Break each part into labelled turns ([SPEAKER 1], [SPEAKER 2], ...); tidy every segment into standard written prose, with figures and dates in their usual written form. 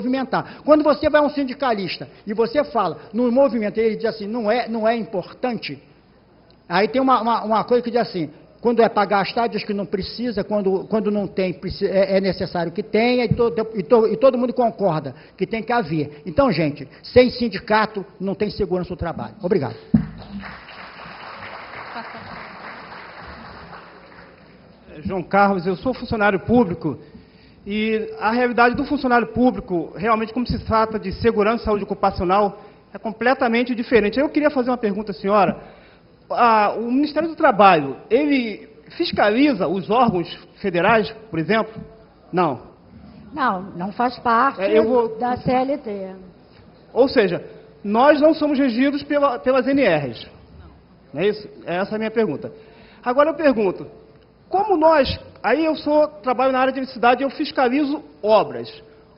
[SPEAKER 1] movimentar. Quando você vai a um sindicalista e você fala no movimento, ele diz assim, não é importante, aí tem uma coisa que diz assim, quando é para gastar, diz que não precisa, quando não tem, é necessário que tenha, e todo mundo concorda que tem que haver. Então, gente, sem sindicato não tem segurança do trabalho. Obrigado.
[SPEAKER 2] João Carlos, eu sou funcionário público e a realidade do funcionário público, realmente, como se trata de segurança e saúde ocupacional, é completamente diferente. Eu queria fazer uma pergunta à senhora. O Ministério do Trabalho, ele fiscaliza os órgãos federais, por exemplo? Não.
[SPEAKER 3] Não faz parte da CLT.
[SPEAKER 2] Ou seja, nós não somos regidos pelas NRs. Não é isso? Essa é a minha pergunta. Agora eu pergunto, como nós, aí eu trabalho na área de eletricidade e eu fiscalizo obras.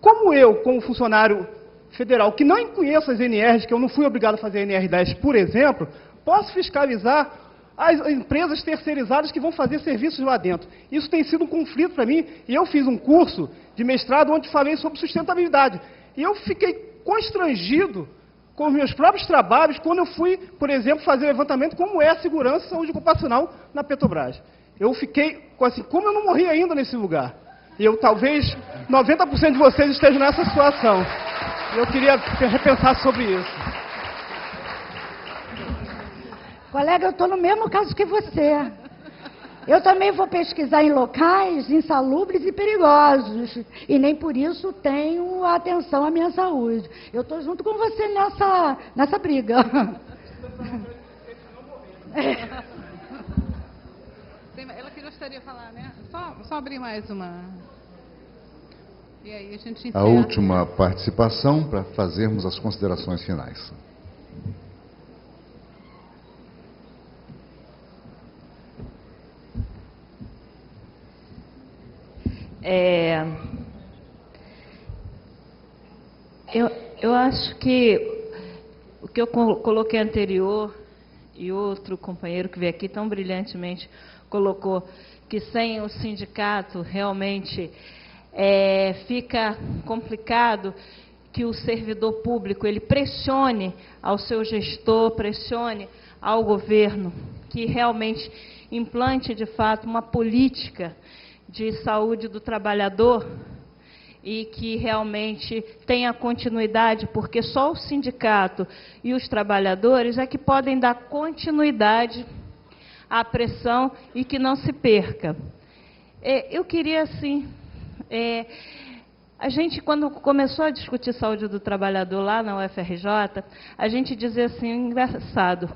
[SPEAKER 2] Como eu, como funcionário federal, que não conheço as NRs, que eu não fui obrigado a fazer a NR10, por exemplo, posso fiscalizar as empresas terceirizadas que vão fazer serviços lá dentro? Isso tem sido um conflito para mim, e eu fiz um curso de mestrado onde falei sobre sustentabilidade. E eu fiquei constrangido com os meus próprios trabalhos quando eu fui, por exemplo, fazer levantamento como é a segurança e saúde ocupacional na Petrobras. Eu fiquei, assim, como eu não morri ainda nesse lugar? E eu, talvez, 90% de vocês estejam nessa situação. Eu queria repensar sobre isso.
[SPEAKER 3] Colega, eu estou no mesmo caso que você. Eu também vou pesquisar em locais insalubres e perigosos. E nem por isso tenho atenção à minha saúde. Eu estou junto com você nessa briga.
[SPEAKER 4] Ela que gostaria de falar, né? Só abrir mais uma. E aí a gente encerra.
[SPEAKER 5] A última participação para fazermos as considerações finais.
[SPEAKER 6] Eu acho que o que eu coloquei anterior e outro companheiro que veio aqui tão brilhantemente colocou que sem o sindicato realmente fica complicado que o servidor público ele pressione ao seu gestor, pressione ao governo, que realmente implante de fato uma política de saúde do trabalhador e que realmente tenha continuidade, porque só o sindicato e os trabalhadores é que podem dar continuidade à pressão e que não se perca. Eu queria, assim, a gente, quando começou a discutir saúde do trabalhador lá na UFRJ, a gente dizia assim, engraçado,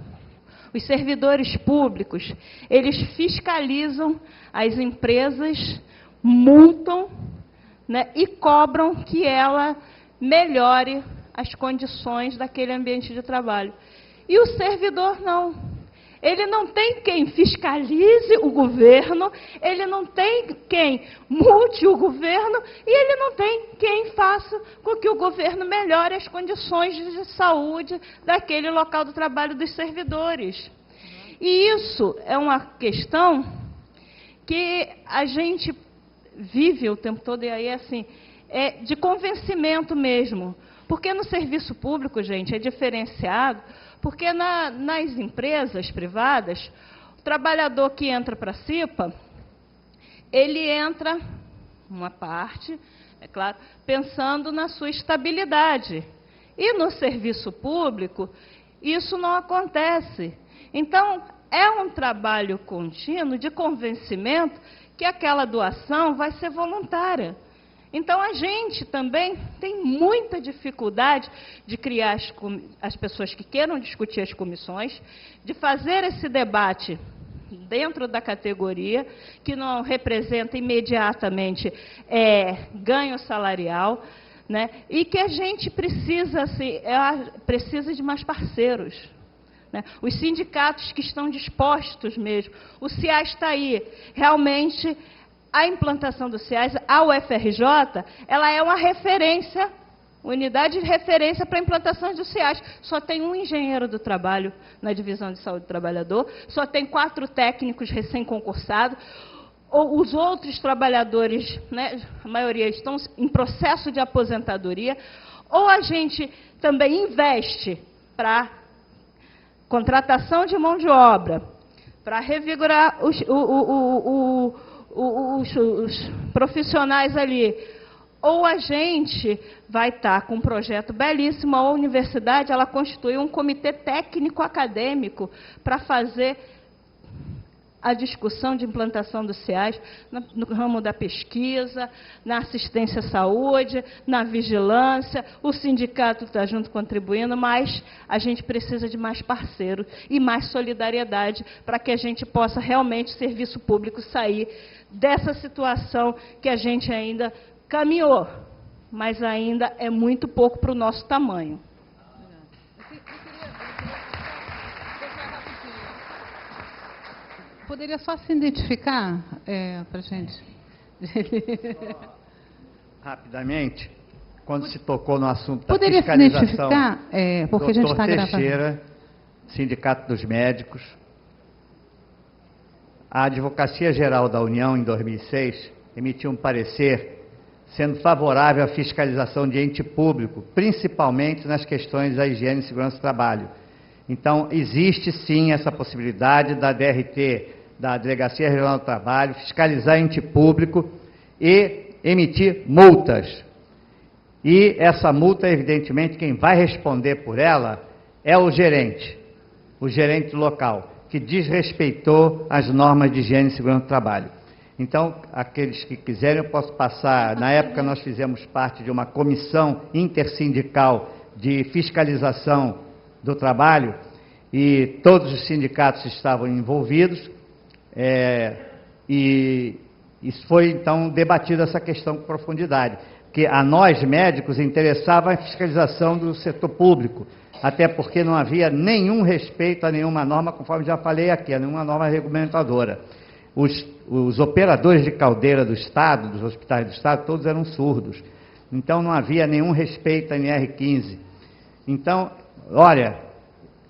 [SPEAKER 6] os servidores públicos, eles fiscalizam as empresas, multam, né, e cobram que ela melhore as condições daquele ambiente de trabalho. E o servidor não. Ele não tem quem fiscalize o governo, ele não tem quem multe o governo e ele não tem quem faça com que o governo melhore as condições de saúde daquele local do trabalho dos servidores. E isso é uma questão que a gente vive o tempo todo, e aí assim, de convencimento mesmo. Porque no serviço público, gente, é diferenciado, porque nas empresas privadas, o trabalhador que entra para a CIPA, ele entra, uma parte, é claro, pensando na sua estabilidade. E no serviço público, isso não acontece. Então, é um trabalho contínuo de convencimento que aquela doação vai ser voluntária. Então, a gente também tem muita dificuldade de criar as pessoas que queiram discutir as comissões, de fazer esse debate dentro da categoria, que não representa imediatamente ganho salarial, né? E que a gente precisa, assim, precisa de mais parceiros. Né? Os sindicatos que estão dispostos mesmo. O CIAS está aí. Realmente, a implantação do CIAS, a UFRJ, ela é uma referência, unidade de referência para a implantação do CIAS. Só tem um engenheiro do trabalho na divisão de saúde do trabalhador, só tem 4 técnicos recém-concursados. ou os outros trabalhadores, né, a maioria estão em processo de aposentadoria, ou a gente também investe para contratação de mão de obra, para revigorar os profissionais ali, ou a gente vai estar com um projeto belíssimo, a universidade ela constitui um comitê técnico acadêmico para fazer a discussão de implantação dos CIAs no ramo da pesquisa, na assistência à saúde, na vigilância. O sindicato está junto contribuindo, mas a gente precisa de mais parceiros e mais solidariedade para que a gente possa realmente, o serviço público, sair dessa situação que a gente ainda caminhou, mas ainda é muito pouco para o nosso tamanho.
[SPEAKER 4] Poderia só se identificar para a gente?
[SPEAKER 7] Rapidamente, quando se tocou no assunto da
[SPEAKER 4] Poderia
[SPEAKER 7] fiscalização,
[SPEAKER 4] se identificar, porque a gente está gravando.
[SPEAKER 7] Teixeira, Sindicato dos Médicos, a Advocacia Geral da União, em 2006, emitiu um parecer sendo favorável à fiscalização de ente público, principalmente nas questões da higiene e segurança do trabalho. Então, existe sim essa possibilidade da DRT, da Delegacia Regional do Trabalho, fiscalizar ente público e emitir multas. E essa multa, evidentemente, quem vai responder por ela é o gerente local, que desrespeitou as normas de higiene e segurança do trabalho. Então, aqueles que quiserem, eu posso passar. Na época, nós fizemos parte de uma comissão intersindical de fiscalização do trabalho e todos os sindicatos estavam envolvidos e foi, então, debatida essa questão com profundidade, que a nós, médicos, interessava a fiscalização do setor público, até porque não havia nenhum respeito a nenhuma norma, conforme já falei aqui, a nenhuma norma regulamentadora. Os operadores de caldeira do Estado, dos hospitais do Estado, todos eram surdos. Então, não havia nenhum respeito à NR15. Então, olha,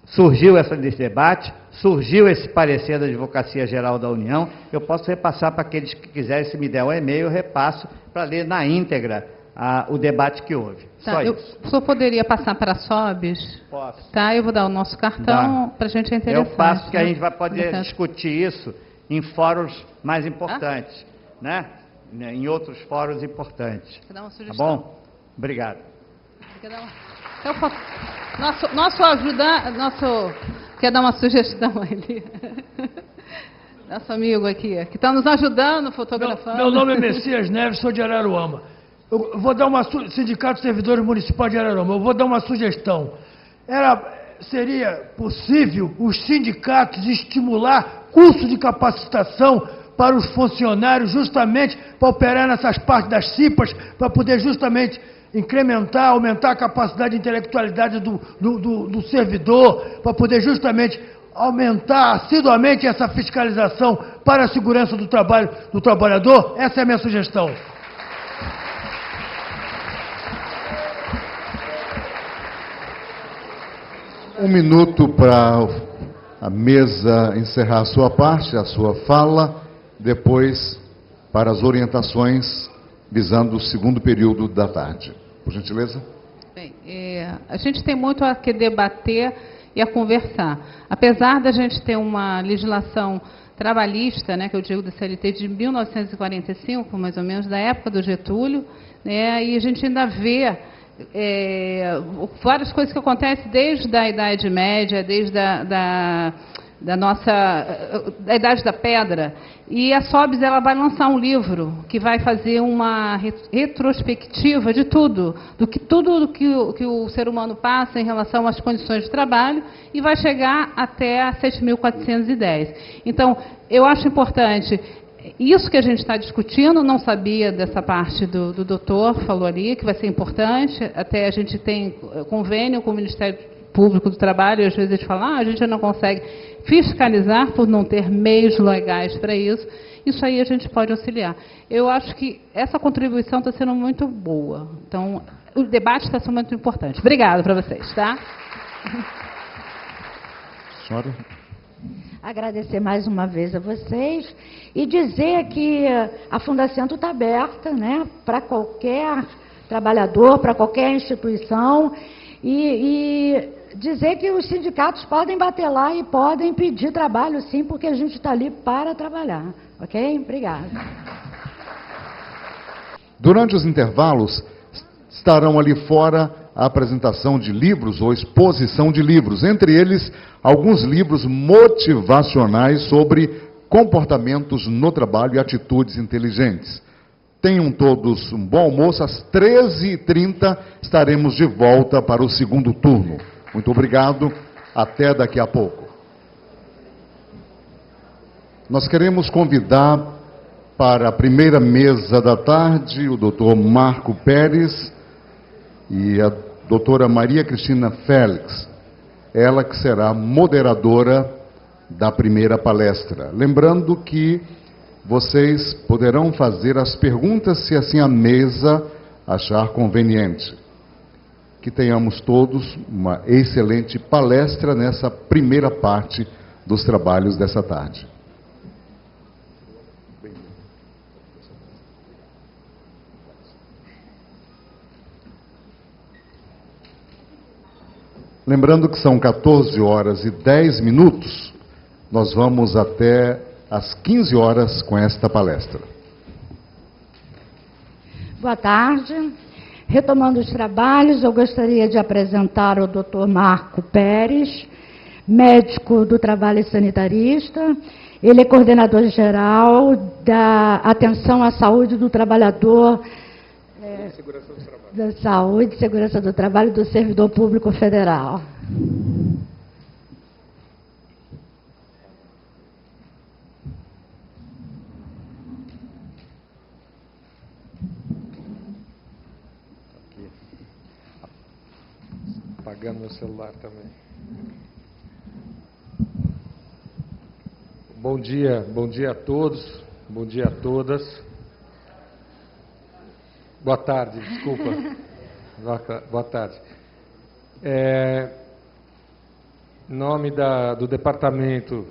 [SPEAKER 7] surgiu esse debate, surgiu esse parecer da Advocacia Geral da União, eu posso repassar para aqueles que quiserem, se me der um e-mail, eu repasso para ler na íntegra o debate que houve.
[SPEAKER 4] Tá,
[SPEAKER 7] Só isso.
[SPEAKER 4] O senhor poderia passar para a SOBS?
[SPEAKER 7] Posso.
[SPEAKER 4] Tá, eu vou dar o nosso cartão para a gente interessar.
[SPEAKER 7] Eu passo que a gente vai poder discutir isso em fóruns mais importantes, né? Em outros fóruns importantes.
[SPEAKER 4] Quer dar uma
[SPEAKER 7] Tá
[SPEAKER 4] sugestão?
[SPEAKER 7] bom? Obrigado.
[SPEAKER 4] Quer dar uma... Nosso ajudante, quer dar uma sugestão ali? Nosso amigo aqui, que está nos ajudando, fotografando.
[SPEAKER 8] Meu nome é Messias Neves, sou de Araruama. Eu vou dar Sindicato de Servidores Municipais de Araruama, eu vou dar uma sugestão. Seria possível os sindicatos estimular curso de capacitação para os funcionários, justamente para operar nessas partes das CIPAs, para poder justamente incrementar, aumentar a capacidade de intelectualidade do servidor, para poder justamente aumentar assiduamente essa fiscalização para a segurança do trabalho do trabalhador? Essa é a minha sugestão.
[SPEAKER 5] Um minuto para a mesa encerrar a sua parte, a sua fala, depois para as orientações visando o segundo período da tarde. Por gentileza.
[SPEAKER 4] Bem, a gente tem muito a que debater e a conversar. Apesar da gente ter uma legislação trabalhista, né, que eu digo da CLT de 1945, mais ou menos, da época do Getúlio, né, e a gente ainda vê várias coisas que acontecem desde a Idade Média, desde da Idade da Pedra. E a SOBS ela vai lançar um livro que vai fazer uma retrospectiva de tudo que o ser humano passa em relação às condições de trabalho e vai chegar até a 7.410. Então, eu acho importante. Isso que a gente está discutindo, não sabia dessa parte do doutor, falou ali, que vai ser importante, até a gente tem convênio com o Ministério Público do Trabalho, e às vezes eles falam, a gente não consegue fiscalizar por não ter meios legais para isso, isso aí a gente pode auxiliar. Eu acho que essa contribuição está sendo muito boa, então o debate está sendo muito importante. Obrigada para vocês, tá?
[SPEAKER 5] Senhora?
[SPEAKER 3] Agradecer mais uma vez a vocês e dizer que a Fundacentro está aberta, né, para qualquer trabalhador, para qualquer instituição, e dizer que os sindicatos podem bater lá e podem pedir trabalho, sim, porque a gente está ali para trabalhar. Ok? Obrigada.
[SPEAKER 5] Durante os intervalos, estarão ali fora a apresentação de livros ou exposição de livros, entre eles alguns livros motivacionais sobre comportamentos no trabalho e atitudes inteligentes. Tenham todos um bom almoço. Às 13h30 estaremos de volta para o segundo turno. Muito obrigado. Até daqui a pouco. Nós queremos convidar para a primeira mesa da tarde o doutor Marco Pérez e a doutora Maria Cristina Félix, ela que será moderadora da primeira palestra. Lembrando que vocês poderão fazer as perguntas se assim a mesa achar conveniente. Que tenhamos todos uma excelente palestra nessa primeira parte dos trabalhos dessa tarde. Lembrando que são 14h10, nós vamos até às 15 horas com esta palestra.
[SPEAKER 3] Boa tarde. Retomando os trabalhos, eu gostaria de apresentar o Dr. Marco Pérez, médico do trabalho e sanitarista. Ele é coordenador geral da Atenção à Saúde do Trabalhador, da Saúde e Segurança do Trabalho do Servidor Público Federal.
[SPEAKER 9] Apagando meu celular também. Bom dia a todos, bom dia a todas. Boa tarde, desculpa. Boa tarde. Em nome do Departamento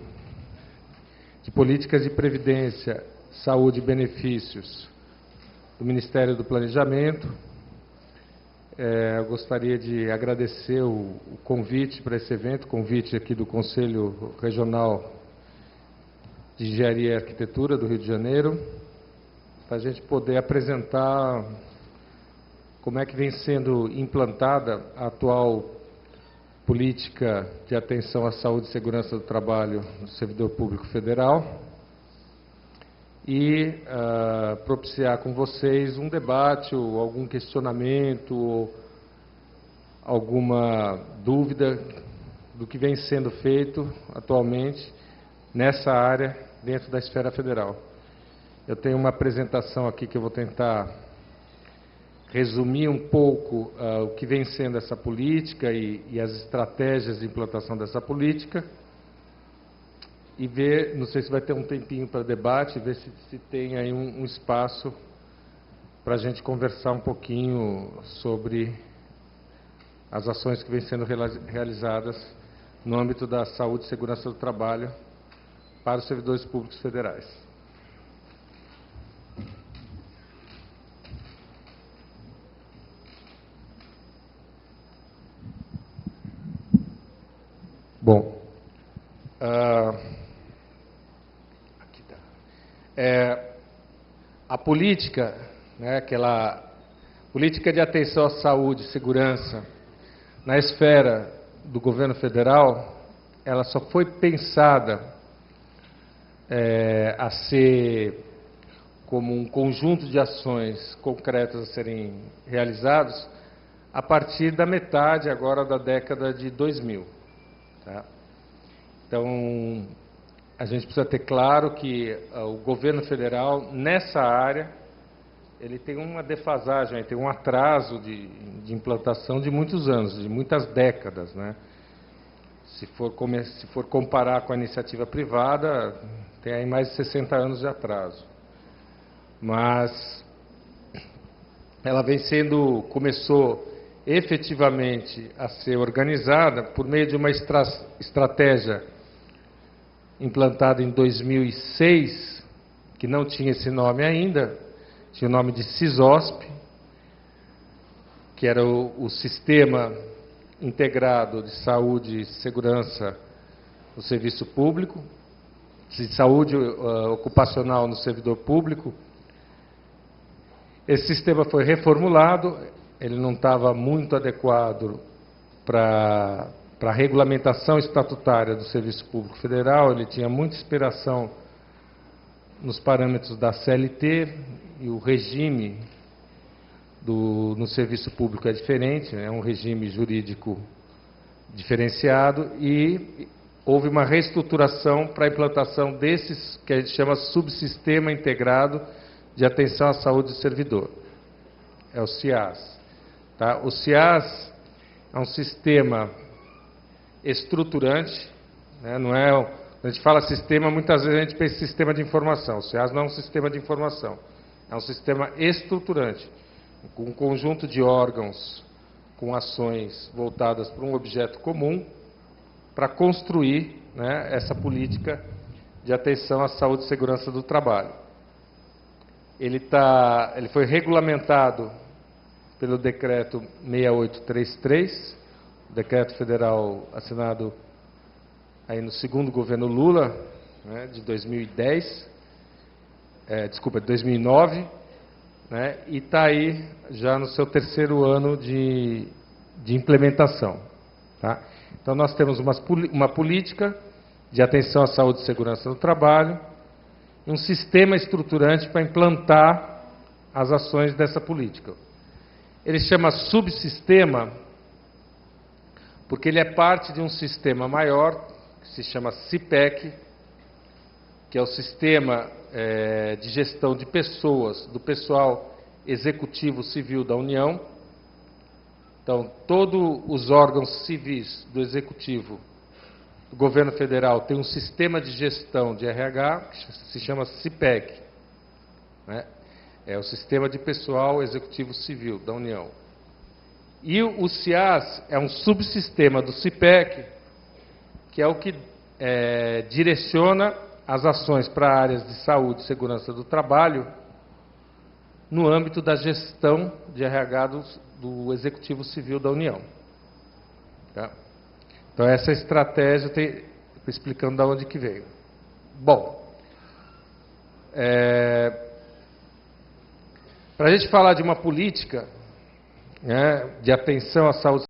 [SPEAKER 9] de Políticas de Previdência, Saúde e Benefícios do Ministério do Planejamento, eu gostaria de agradecer o convite para esse evento, convite aqui do Conselho Regional de Engenharia e Arquitetura do Rio de Janeiro, para a gente poder apresentar como é que vem sendo implantada a atual política de atenção à saúde e segurança do trabalho do servidor público federal e propiciar com vocês um debate ou algum questionamento ou alguma dúvida do que vem sendo feito atualmente nessa área dentro da esfera federal. Eu tenho uma apresentação aqui que eu vou tentar resumir um pouco o que vem sendo essa política e as estratégias de implantação dessa política e ver, não sei se vai ter um tempinho para debate, ver se tem aí um espaço para a gente conversar um pouquinho sobre as ações que vêm sendo realizadas no âmbito da saúde e segurança do trabalho para os servidores públicos federais. Bom, aqui tá. A política, né, aquela política de atenção à saúde e segurança na esfera do governo federal, ela só foi pensada a ser como um conjunto de ações concretas a serem realizadas a partir da metade agora da década de 2000. Tá? Então, a gente precisa ter claro que o governo federal, nessa área, ele tem uma defasagem, tem um atraso de implantação de muitos anos, de muitas décadas, né? Se for comparar com a iniciativa privada, tem aí mais de 60 anos de atraso. Mas ela começou efetivamente a ser organizada por meio de uma estratégia implantado em 2006, que não tinha esse nome ainda, tinha o nome de SISOSP, que era o Sistema Integrado de Saúde e Segurança no Serviço Público, de saúde ocupacional no servidor público. Esse sistema foi reformulado, ele não estava muito adequado para a regulamentação estatutária do Serviço Público Federal, ele tinha muita inspiração nos parâmetros da CLT, e o regime no serviço público é diferente, é um regime jurídico diferenciado, e houve uma reestruturação para a implantação desses, que a gente chama Subsistema Integrado de Atenção à Saúde do Servidor. É o SIAS. Tá? O SIAS é um sistema estruturante, né? Não é, quando a gente fala sistema, muitas vezes a gente pensa em sistema de informação. O SIAS não é um sistema de informação, é um sistema estruturante, com um conjunto de órgãos com ações voltadas para um objeto comum, para construir, né, essa política de atenção à saúde e segurança do trabalho. Ele foi regulamentado pelo decreto 6833, decreto federal assinado aí no segundo governo Lula, né, de 2010, de 2009, né, e está aí já no seu terceiro ano de implementação. Tá? Então, nós temos uma política de atenção à saúde e segurança no trabalho, e um sistema estruturante para implantar as ações dessa política. Ele chama subsistema porque ele é parte de um sistema maior, que se chama CIPEC, que é o Sistema de Gestão de Pessoas, do Pessoal Executivo Civil da União. Então, todos os órgãos civis do Executivo do Governo Federal têm um sistema de gestão de RH, que se chama CIPEC, né? É o Sistema de Pessoal Executivo Civil da União. E o SIAS é um subsistema do CIPEC, que é o que direciona as ações para áreas de saúde e segurança do trabalho no âmbito da gestão de RH do Executivo Civil da União. Tá? Então, essa estratégia, estou explicando de onde que veio. Bom, para a gente falar de uma política, né, de atenção à saúde